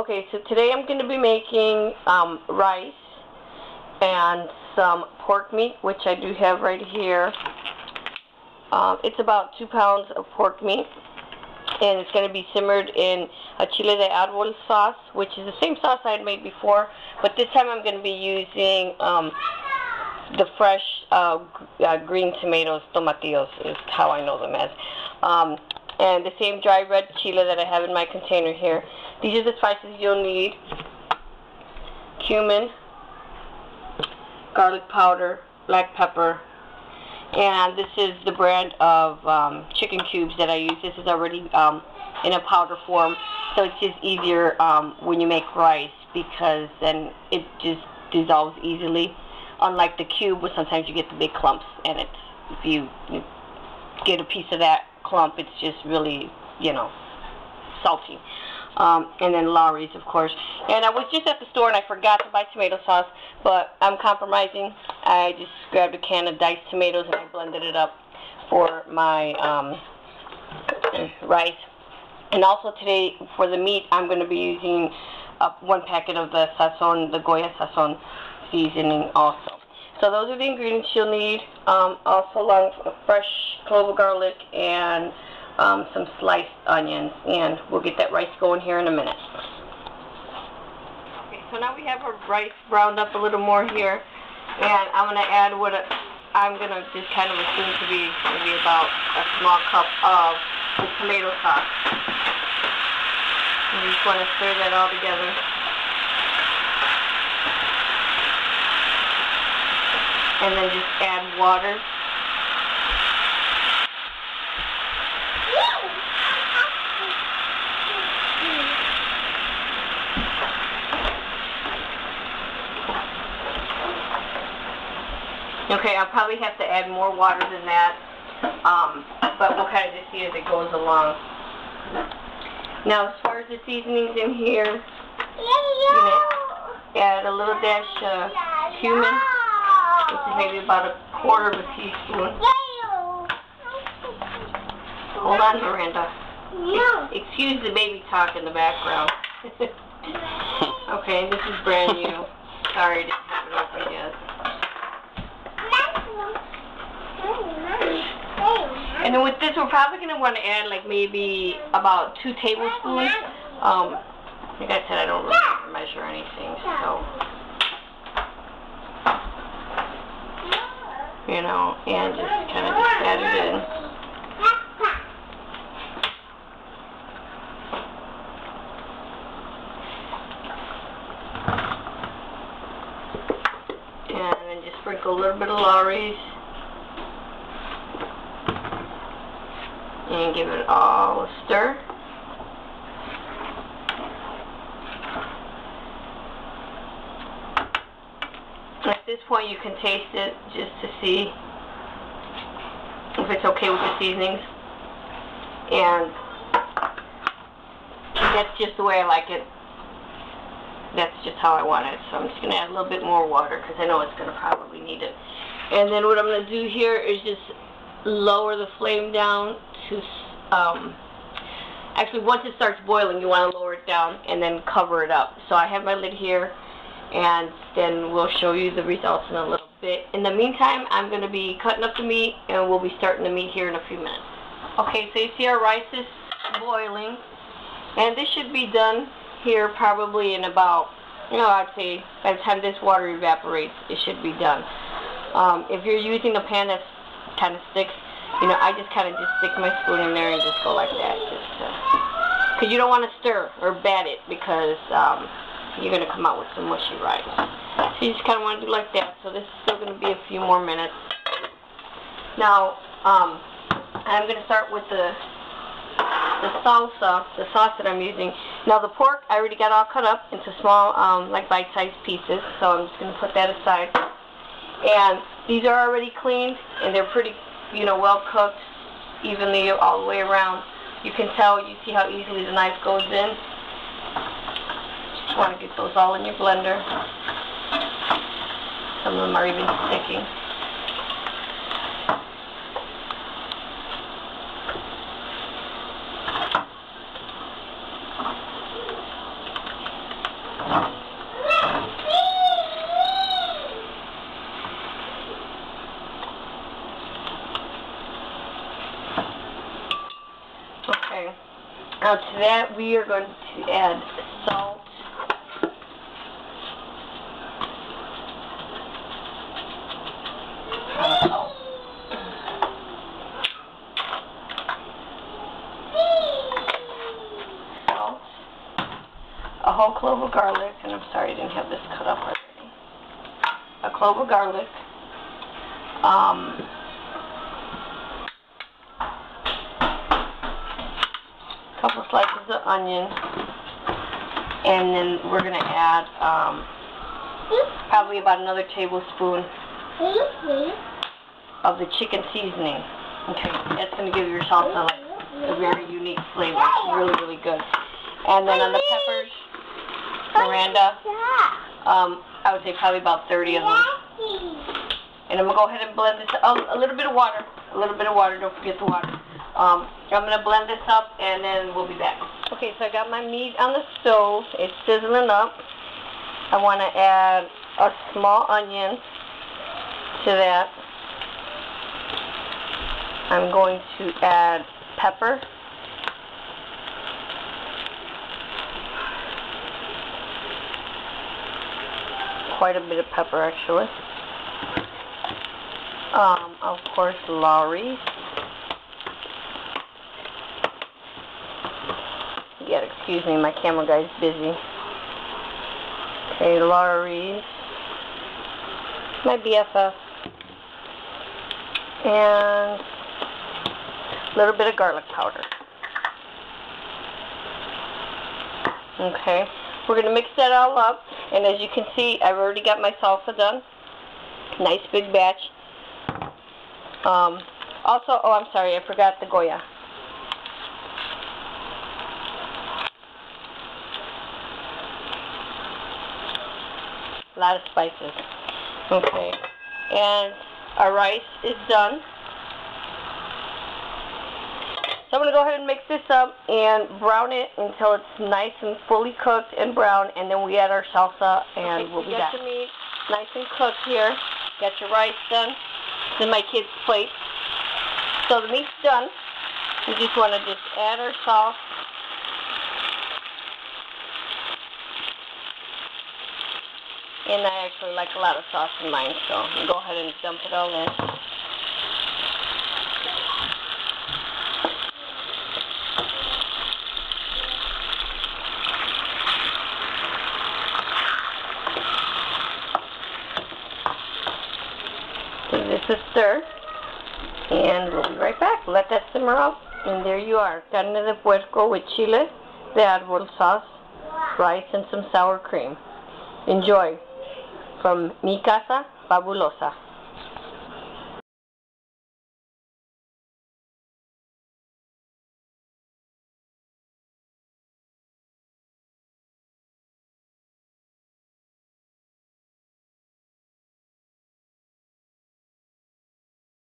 Okay, so today I'm going to be making rice and some pork meat, which I do have right here. It's about 2 pounds of pork meat, and it's going to be simmered in a chile de árbol sauce, which is the same sauce I had made before, but this time I'm going to be using the fresh green tomatoes, tomatillos is how I know them as. And the same dry red chile that I have in my container here. These are the spices you'll need: cumin, garlic powder, black pepper, and this is the brand of chicken cubes that I use. This is already in a powder form, so it's just easier when you make rice, because then it just dissolves easily, unlike the cube where sometimes you get the big clumps, and it's, if you get a piece of that clump, it's just really, you know, salty. And then Lawry's, of course. And I was just at the store and I forgot to buy tomato sauce, but I'm compromising. I just grabbed a can of diced tomatoes and I blended it up for my rice. And also today for the meat, I'm going to be using 1 packet of the sazon, the Goya sazon seasoning also. So those are the ingredients you'll need. Also along with fresh clove of garlic and some sliced onions, and we'll get that rice going here in a minute. Okay, so now we have our rice browned up a little more here, and I'm going to add what I'm going to just kind of assume to be maybe about a small cup of the tomato sauce. And you just want to stir that all together. And then just add water. Okay, I'll probably have to add more water than that, but we'll kind of just see as it goes along. Now, as far as the seasonings in here, you're going to add a little dash of cumin, which is maybe about 1/4 of a teaspoon. Hold on, Miranda. Excuse the baby talk in the background. Okay, this is brand new. Sorry, I didn't have it open yet. And then with this, we're probably going to want to add like maybe about 2 tablespoons. Like I said, I don't really measure anything, so, you know, and just kind of add it in. And then just sprinkle a little bit of Lawry's. And give it all a stir. At this point you can taste it just to see if it's okay with the seasonings. And that's just the way I like it. That's just how I want it. So I'm just going to add a little bit more water because I know it's going to probably need it. And then what I'm going to do here is just lower the flame down to, actually once it starts boiling you want to lower it down and then cover it up. So I have my lid here, and then we'll show you the results in a little bit. In the meantime, I'm going to be cutting up the meat, and we'll be starting the meat here in a few minutes. Okay, so you see our rice is boiling, and this should be done here probably in about, you know, I'd say by the time this water evaporates, it should be done. If you're using a pan that's kind of sticks, you know, I just kind of just stick my spoon in there and just go like that, just because you don't want to stir or bat it, because you're going to come out with some mushy rice. So you just kind of want to do like that. So this is still going to be a few more minutes. Now, I'm going to start with the salsa, the sauce that I'm using. Now the pork, I already got all cut up into small, like bite-sized pieces, so I'm just going to put that aside. And these are already cleaned, and they're pretty, you know, well cooked, evenly all the way around. You can tell, you see how easily the knife goes in. Just want to get those all in your blender. Some of them are even sticking. Now to that we are going to add salt. Salt. A whole clove of garlic, and I'm sorry I didn't have this cut up already. A clove of garlic. Couple slices of onion, and then we're gonna add probably about another tablespoon of the chicken seasoning. Okay, that's gonna give your salsa like a very unique flavor. It's really, really good. And then on the peppers, Miranda, I would say probably about 30 of them. And I'm gonna go ahead and blend this. A little bit of water. Don't forget the water. I'm gonna blend this up, and then we'll be back. Okay, so I got my meat on the stove. It's sizzling up. I want to add a small onion to that. I'm going to add pepper. Quite a bit of pepper, actually. Of course, Lowry. Yeah, excuse me, my camera guy's busy. Okay, Lowry. My BFF. And a little bit of garlic powder. Okay, we're going to mix that all up. And as you can see, I've already got my salsa done. Nice big batch. Also, oh, I'm sorry, I forgot the Goya. A lot of spices. Okay, and our rice is done. So I'm going to go ahead and mix this up and brown it until it's nice and fully cooked and brown, and then we add our salsa, and we'll be back. Got your meat nice and cooked here. Got your rice done. This is my kid's plate. So the meat's done. We just want to just add our sauce. And I actually like a lot of sauce in mine, so I'll go ahead and dump it all in. Give this a stir, and we'll be right back. Let that simmer up, and there you are. Carne de puerco with chile de árbol sauce, rice, and some sour cream. Enjoy. From Mi Casa Fabulosa.